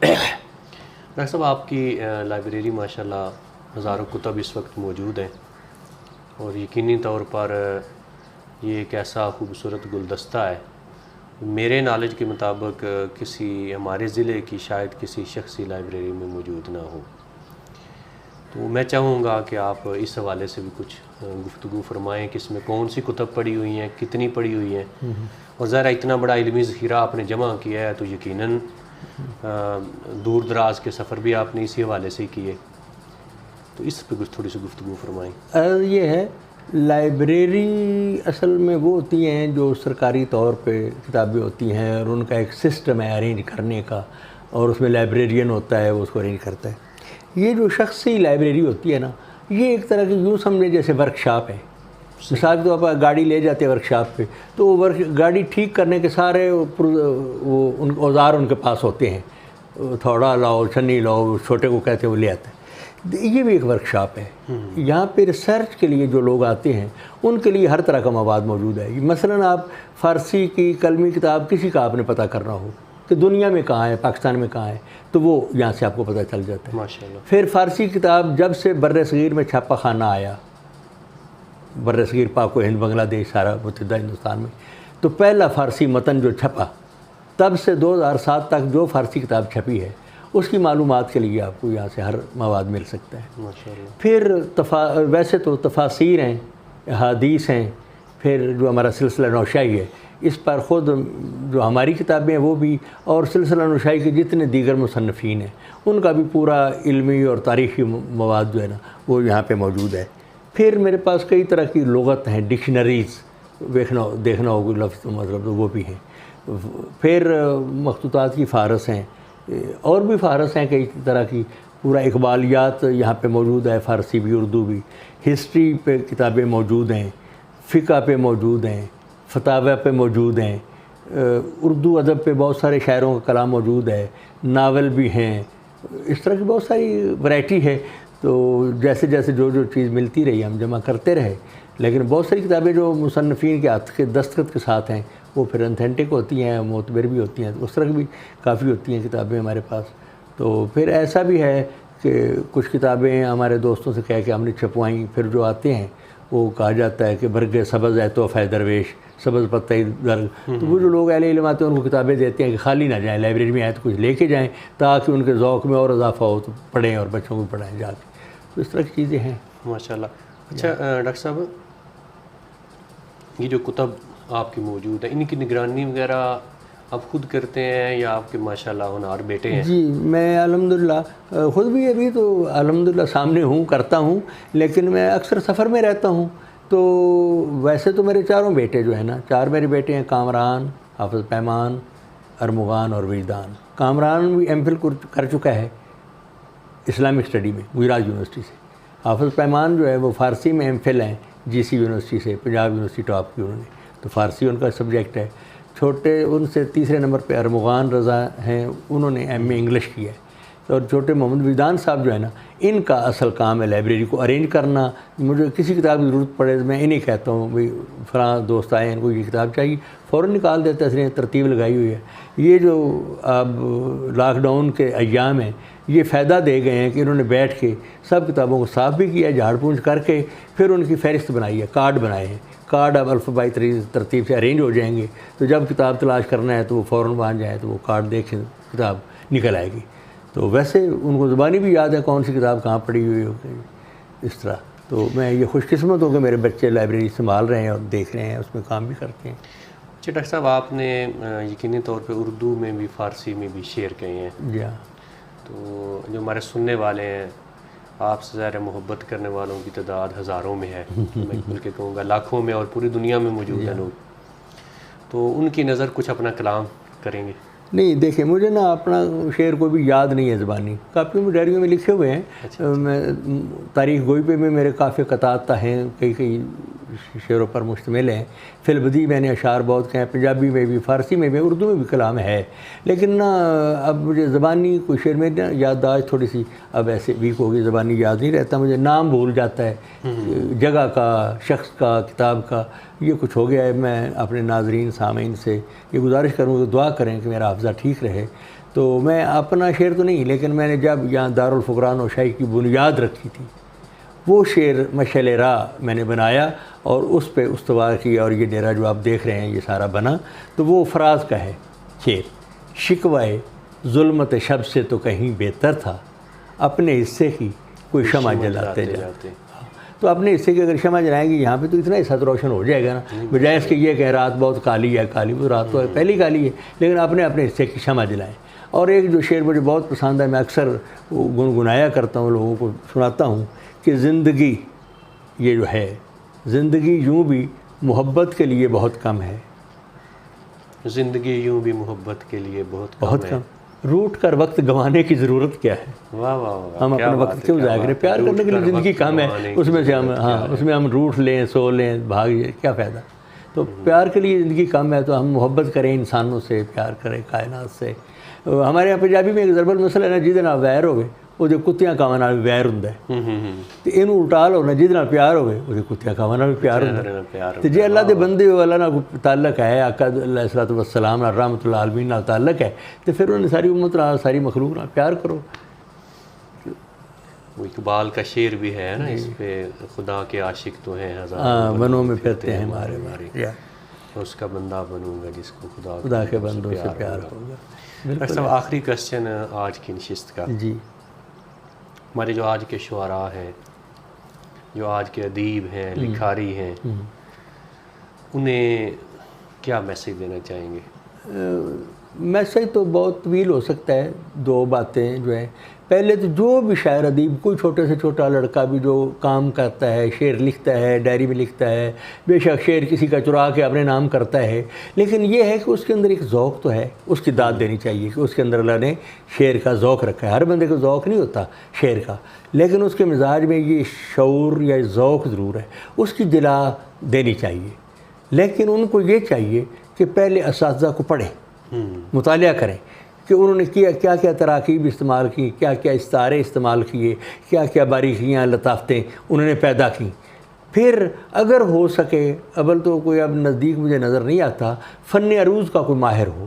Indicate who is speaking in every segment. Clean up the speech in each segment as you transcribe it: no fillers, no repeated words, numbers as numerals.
Speaker 1: Doctor صاحب آپ کی لائبریری ماشاءاللہ ہزاروں کتب اس وقت موجود ہیں، اور یقینی طور پر یہ ایک ایسا خوبصورت گلدستہ ہے، میرے نالج کے مطابق کسی ہمارے ضلع کی شاید کسی شخصی لائبریری میں موجود نہ ہو۔ تو میں چاہوں گا کہ آپ اس حوالے سے بھی کچھ گفتگو فرمائیں کہ اس میں کون سی کتب پڑھی ہوئی ہیں، کتنی پڑھی ہوئی ہیں، اور ذرا اتنا بڑا علمی ذخیرہ آپ نے جمع کیا ہے تو یقیناً دور دراز کے سفر بھی آپ نے اسی حوالے سے کیے، تو اس پہ کچھ تھوڑی سی گفتگو فرمائیں۔
Speaker 2: یہ ہے لائبریری اصل میں وہ ہوتی ہیں جو سرکاری طور پہ کتابیں ہوتی ہیں، اور ان کا ایک سسٹم ہے ارینج کرنے کا، اور اس میں لائبریرین ہوتا ہے وہ اس کو ارینج کرتا ہے۔ یہ جو شخصی لائبریری ہوتی ہے نا، یہ ایک طرح کی یوں سمجھے جیسے ورک شاپ ہے۔ مثال کے طور پر گاڑی لے جاتے ہیں ورک شاپ پہ، تو وہ گاڑی ٹھیک کرنے کے سارے وہ ان اوزار ان کے پاس ہوتے ہیں، تھوڑا لاؤ، چھنی لاؤ، چھوٹے کو کہتے ہیں وہ لے آتا ہے۔ یہ بھی ایک ورک شاپ ہے۔ یہاں پہ ریسرچ کے لیے جو لوگ آتے ہیں ان کے لیے ہر طرح کا مواد موجود ہے۔ مثلاً آپ فارسی کی کلمی کتاب کسی کا آپ نے پتہ کرنا ہو کہ دنیا میں کہاں ہے، پاکستان میں کہاں ہے، تو وہ یہاں سے آپ کو پتہ چل جاتا ہے۔
Speaker 1: ماشاءاللہ۔
Speaker 2: پھر فارسی کتاب جب سے بر صغیر میں چھاپہ خانہ آیا، بر صغیر پاک و ہند بنگلہ دیش سارا متحدہ ہندوستان میں، تو پہلا فارسی متن جو چھپا، تب سے 2007 تک جو فارسی کتاب چھپی ہے اس کی معلومات کے لیے آپ کو یہاں سے ہر مواد مل سکتا ہے۔
Speaker 1: ماشاءاللہ۔
Speaker 2: پھر ویسے تو تفاسیر ہیں، احادیث ہیں، پھر جو ہمارا سلسلہ نوشائی ہے اس پر خود جو ہماری کتابیں ہیں وہ بھی، اور سلسلہ نوشائی کے جتنے دیگر مصنفین ہیں ان کا بھی پورا علمی اور تاریخی مواد جو ہے نا وہ یہاں پہ موجود ہے۔ پھر میرے پاس کئی طرح کی لغت ہیں، ڈکشنریز دیکھنا ہو کوئی لفظ مطلب تو وہ بھی ہیں۔ پھر مخطوطات کی فہرست ہیں، اور بھی فہرست ہیں کئی طرح کی، پورا اقبالیات یہاں پہ موجود ہے، فارسی بھی اردو بھی۔ ہسٹری پہ کتابیں موجود ہیں، فقہ پہ موجود ہیں، فتاوی پہ موجود ہیں، اردو ادب پہ بہت سارے شاعروں کا کلام موجود ہے، ناول بھی ہیں، اس طرح کی بہت ساری ورائٹی ہے۔ تو جیسے جیسے جو چیز ملتی رہی ہم جمع کرتے رہے، لیکن بہت ساری کتابیں جو مصنفین کے ہاتھ کے دستخط کے ساتھ ہیں وہ پھر انتھینٹک ہوتی ہیں، معتبر بھی ہوتی ہیں، اس طرح کی بھی کافی ہوتی ہیں کتابیں ہمارے پاس۔ تو پھر ایسا بھی ہے کہ کچھ کتابیں ہمارے دوستوں سے کہہ کے ہم نے چھپوائیں، پھر جو آتے ہیں وہ کہا جاتا ہے کہ برگ سبز ہے تو فہ درویش، سبز پتہ درگ، تو وہ جو لوگ اہل علم آتے ہیں ان کو کتابیں دیتے ہیں کہ خالی نہ جائیں، لائبریری میں آئے تو کچھ لے کے جائیں تاکہ ان کے ذوق میں اور اضافہ ہو تو پڑھیں اور بچوں کو پڑھائیں جا کے۔ تو اس طرح کی چیزیں ہیں
Speaker 1: ماشاءاللہ۔ اچھا ڈاکٹر صاحب، یہ جو کتب آپ کی موجود ہیں ان کی نگرانی وغیرہ آپ خود کرتے ہیں یا آپ کے ماشاءاللہ ہونہار بیٹے ہیں؟
Speaker 2: جی میں الحمدللہ خود بھی ابھی تو الحمدللہ سامنے ہوں، کرتا ہوں، لیکن میں اکثر سفر میں رہتا ہوں۔ تو ویسے تو میرے چاروں بیٹے جو ہیں نا، چار میرے بیٹے ہیں، کامران، حافظ پیمان، ارمغان اور وجدان۔ کامران بھی ایم فل کر چکا ہے اسلامک اسٹڈی میں گجرات یونیورسٹی سے۔ حافظ پیمان جو ہے وہ فارسی میں ایم فل ہیں جی سی یونیورسٹی سے، پنجاب یونیورسٹی ٹاپ کی انہوں نے، تو فارسی ان کا سبجیکٹ ہے۔ چھوٹے ان سے تیسرے نمبر پہ ارمغان رضا ہیں، انہوں نے ایم اے انگلش کیا ہے۔ اور چھوٹے محمد وجدان صاحب جو ہے نا، ان کا اصل کام ہے لائبریری کو ارینج کرنا۔ مجھے کسی کتاب کی ضرورت پڑے تو میں انہیں کہتا ہوں بھئی فلاں دوست آئے ہیں ان کو یہ کتاب چاہیے، فوراً نکال دیتے ہیں، اس نے ترتیب لگائی ہوئی ہے۔ یہ جو اب لاک ڈاؤن کے ایام ہیں یہ فائدہ دے گئے ہیں کہ انہوں نے بیٹھ کے سب کتابوں کو صاف بھی کیا، جھاڑ پونچھ کر کے پھر ان کی فہرست بنائی ہے، کارڈ بنائے ہیں۔ کارڈ اب الفبائی ترتیب سے ارینج ہو جائیں گے، تو جب کتاب تلاش کرنا ہے تو وہ فوراً وہاں جائیں تو وہ کارڈ دیکھیں کتاب نکل آئے گی۔ تو ویسے ان کو زبانی بھی یاد ہے کون سی کتاب کہاں پڑھی ہوئی ہوگی، اس طرح۔ تو میں یہ خوش قسمت ہوں کہ میرے بچے لائبریری سنبھال رہے ہیں اور دیکھ رہے ہیں، اس میں کام بھی کرتے ہیں۔
Speaker 1: اچھا ڈاکٹر صاحب، آپ نے یقینی طور پہ اردو میں بھی فارسی میں بھی شعر کہے ہیں،
Speaker 2: جی ہاں۔
Speaker 1: تو جو ہمارے سننے والے ہیں، آپ سے ظاہر محبت کرنے والوں کی تعداد ہزاروں میں ہے، میں بلکہ کہوں گا لاکھوں میں، اور پوری دنیا میں موجود ہیں لوگ، تو ان کی نظر کچھ اپنا کلام کریں گے؟
Speaker 2: نہیں دیکھیں، مجھے نا اپنا شعر کو بھی یاد نہیں ہے زبانی، کافی میں ڈائریوں میں لکھے ہوئے ہیں۔ میں تاریخ گوئی پہ میں میرے کافی قطعات ہیں، کئی شعروں پر مشتمل ہیں۔ فی البدی میں نے اشعار بہت کہے ہیں، پنجابی میں بھی، فارسی میں بھی، اردو میں بھی کلام ہے، لیکن نا اب مجھے زبانی کوئی شعر میں نا یادداشت تھوڑی سی اب ایسے ویک ہوگی، زبانی یاد نہیں رہتا، مجھے نام بھول جاتا ہے جگہ کا، شخص کا، کتاب کا، یہ کچھ ہو گیا ہے۔ میں اپنے ناظرین سامعین سے یہ گزارش کروں کہ دعا کریں کہ میرا حافظہ ٹھیک رہے۔ تو میں اپنا شعر تو نہیں، لیکن میں نے جب یہاں دارالفقراء نوشاہی کی بنیاد رکھی تھی وہ شعر مشعل راہ میں نے بنایا اور اس پہ استوار کی، اور یہ ڈیرا جو آپ دیکھ رہے ہیں یہ سارا بنا، تو وہ فراز کا ہے شعر: شکوائے ظلمت شب سے تو کہیں بہتر تھا، اپنے حصے کی کوئی شمع جلاتے جاتے۔ تو اپنے حصے کی اگر شمع جلائیں گے یہاں پہ تو اتنا حصہ تو روشن ہو جائے گا نا، بجائے اس کے یہ کہ رات بہت کالی ہے، کالی وہ رات تو پہلی کالی ہے، لیکن اپنے حصے کی شمع جلائیں۔ اور ایک جو شعر مجھے بہت پسند ہے، میں اکثر گنگنایا کرتا ہوں، لوگوں کو سناتا ہوں کہ زندگی یہ جو ہے، زندگی یوں بھی محبت کے لیے بہت کم ہے،
Speaker 1: زندگی یوں بھی محبت کے لیے
Speaker 2: بہت کم، روٹ کر وقت گنوانے کی ضرورت کیا ہے؟
Speaker 1: واہ واہ واہ،
Speaker 2: ہم اپنا وقت کیوں ضائع کریں؟ پیار کرنے کے لیے زندگی کم ہے، اس میں سے ہم اس میں ہم روٹ لیں، سو لیں، بھاگ جائیں، کیا فائدہ؟ تو پیار کے لیے زندگی کم ہے تو ہم محبت کریں انسانوں سے، پیار کریں کائنات سے۔ ہمارے یہاں پنجابی میں ایک ضرب المثل ہے نا، جہدے نال ویر ہوئے وہ کتیاں کاواں نال ویر ہوندا ہے، تو اینوں الٹا لو نا، جہدے نال پیار ہوئے وہ کتیاں کاواں نال پیار ہوندا ہے۔ تو جے اللہ دے بندے ہو، اللہ نال تعلق ہے، آقا علیہ الصلوۃ والسلام نال، رحمۃ اللہ عالمین نال تعلق ہے، تو پھر انہیں ساری امت نال، ساری مخلوق نال پیار کرو۔
Speaker 1: وہ اقبال کا شعر بھی ہے نا اس پہ، خدا کے عاشق تو ہیں
Speaker 2: ہاں،
Speaker 1: ہزار
Speaker 2: بنوں میں پھرتے ہیں مارے مارے،
Speaker 1: اس کا بندہ بنوں گا جس کو
Speaker 2: خدا کے بندوں سے پیار ہوگا۔
Speaker 1: ڈاکٹر صاحب آخری کوشچن آج کی نشست کا،
Speaker 2: جی،
Speaker 1: ہمارے جو آج کے شعراء ہیں، جو آج کے ادیب ہیں، لکھاری ہیں، انہیں کیا میسیج دینا چاہیں گے؟
Speaker 2: میسیج تو بہت طویل ہو سکتا ہے، دو باتیں جو ہیں، پہلے تو جو بھی شاعر ادیب، کوئی چھوٹے سے چھوٹا لڑکا بھی جو کام کرتا ہے، شعر لکھتا ہے، ڈائری میں لکھتا ہے، بے شک شعر کسی کا چرا کے اپنے نام کرتا ہے، لیکن یہ ہے کہ اس کے اندر ایک ذوق تو ہے، اس کی داد دینی چاہیے کہ اس کے اندر اللہ نے شعر کا ذوق رکھا ہے۔ ہر بندے کو ذوق نہیں ہوتا شعر کا، لیکن اس کے مزاج میں یہ شعور یا ذوق ضرور ہے، اس کی جلا دینی چاہیے۔ لیکن ان کو یہ چاہیے کہ پہلے اساتذہ کو پڑھیں، مطالعہ کریں کہ انہوں نے کیا کیا تراکیب استعمال کی، کیا کیا استعارے استعمال کیے، کیا کیا باریکیاں لطافتیں انہوں نے پیدا کی۔ پھر اگر ہو سکے، اول تو کوئی اب نزدیک مجھے نظر نہیں آتا، فن عروض کا کوئی ماہر ہو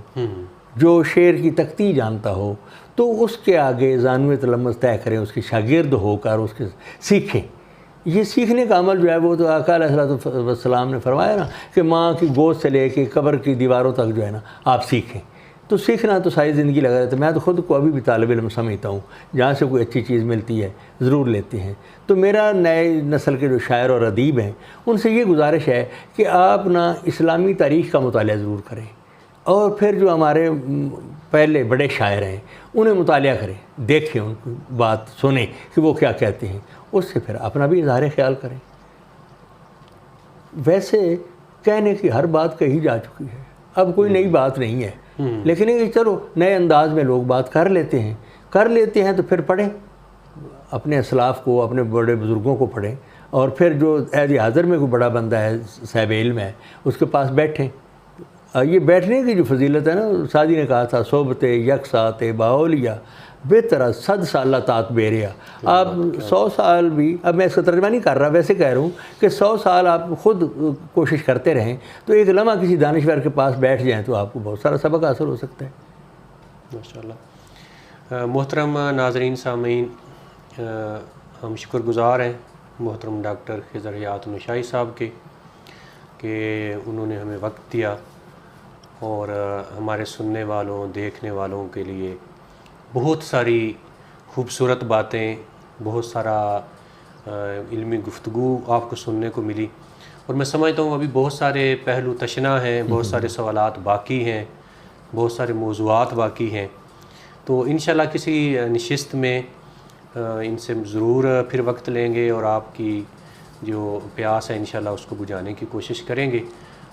Speaker 2: جو شعر کی تختی جانتا ہو، تو اس کے آگے زانوِ تلمذ طے کریں، اس کی شاگرد ہو کر اس کے سیکھیں۔ یہ سیکھنے کا عمل جو ہے وہ تو آقا علیہ الصلوۃ والسلام نے فرمایا نا کہ ماں کی گود سے لے کے قبر کی دیواروں تک جو ہے نا آپ سیکھیں۔ تو سیکھنا تو ساری زندگی لگا رہتا ہے۔ میں تو خود کو ابھی بھی طالب علم سمجھتا ہوں، جہاں سے کوئی اچھی چیز ملتی ہے ضرور لیتے ہیں۔ تو میرا نئے نسل کے جو شاعر اور ادیب ہیں ان سے یہ گزارش ہے کہ آپ نا اسلامی تاریخ کا مطالعہ ضرور کریں، اور پھر جو ہمارے پہلے بڑے شاعر ہیں انہیں مطالعہ کریں، دیکھیں، ان کی بات سنیں کہ وہ کیا کہتے ہیں، اس سے پھر اپنا بھی اظہار خیال کریں۔ ویسے کہنے کی ہر بات کہی جا چکی ہے، اب کوئی نئی بات نہیں ہے، لیکن یہ چلو نئے انداز میں لوگ بات کر لیتے ہیں تو پھر پڑھیں، اپنے اسلاف کو، اپنے بڑے بزرگوں کو پڑھیں، اور پھر جو عہد حاضر میں کوئی بڑا بندہ ہے، صاحب علم ہے، اس کے پاس بیٹھیں۔ یہ بیٹھنے کی جو فضیلت ہے نا، سعدی نے کہا تھا صحبت یکسات باولیا بہتر 100 سالہ تات بیریا۔ آپ 100 سال بھی، اب میں اس کا ترجمہ نہیں کر رہا، ویسے کہہ رہا ہوں کہ 100 سال آپ خود کوشش کرتے رہیں تو ایک لمحہ کسی دانشور کے پاس بیٹھ جائیں تو آپ کو بہت سارا سبق حاصل ہو سکتا ہے۔
Speaker 1: ماشاءاللہ۔ محترم ناظرین، سامعین، ہم شکر گزار ہیں محترم ڈاکٹر خضر حیات نوشاہی صاحب کے کہ انہوں نے ہمیں وقت دیا، اور ہمارے سننے والوں، دیکھنے والوں کے لیے بہت ساری خوبصورت باتیں، بہت سارا علمی گفتگو آپ کو سننے کو ملی، اور میں سمجھتا ہوں ابھی بہت سارے پہلو تشنا ہیں، بہت سارے سوالات باقی ہیں، بہت سارے موضوعات باقی ہیں۔ تو انشاءاللہ کسی نشست میں ان سے ضرور پھر وقت لیں گے، اور آپ کی جو پیاس ہے انشاءاللہ اس کو بجھانے کی کوشش کریں گے۔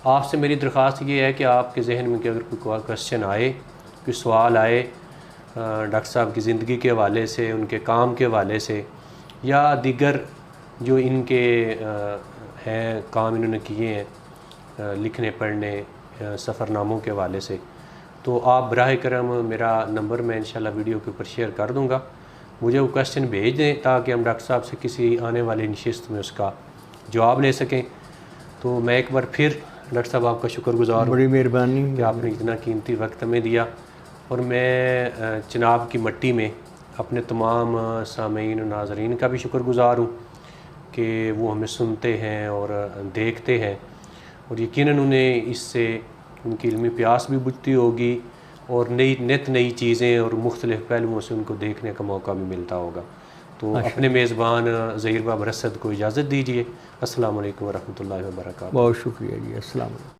Speaker 1: آپ سے میری درخواست یہ ہے کہ آپ کے ذہن میں کہ اگر کوئی کوشچن آئے، کوئی سوال آئے ڈاکٹر صاحب کی زندگی کے حوالے سے، ان کے کام کے حوالے سے، یا دیگر جو ان کے ہیں کام انہوں نے کیے ہیں لکھنے پڑھنے، سفر ناموں کے حوالے سے، تو آپ براہ کرم میرا نمبر میں انشاءاللہ ویڈیو کے اوپر شیئر کر دوں گا، مجھے وہ کوشچن بھیج دیں تاکہ ہم ڈاکٹر صاحب سے کسی آنے والی نشست میں اس کا جواب لے سکیں۔ تو میں ایک بار پھر ڈاکٹر صاحب آپ کا شکر گزار ہوں،
Speaker 2: بڑی مہربانی
Speaker 1: کہ آپ نے اتنا قیمتی وقت ہمیں دیا، اور میں چناب کی مٹی میں اپنے تمام سامعین و ناظرین کا بھی شکر گزار ہوں کہ وہ ہمیں سنتے ہیں اور دیکھتے ہیں، اور یقیناً انہیں اس سے ان کی علمی پیاس بھی بجھتی ہوگی اور نئی چیزیں اور مختلف پہلوؤں سے ان کو دیکھنے کا موقع بھی ملتا ہوگا۔ تو اپنے میزبان ظہیر باب رصد کو اجازت دیجیے۔ السلام علیکم ورحمۃ اللہ وبرکاتہ۔
Speaker 2: بہت شکریہ جی، السلام علیکم۔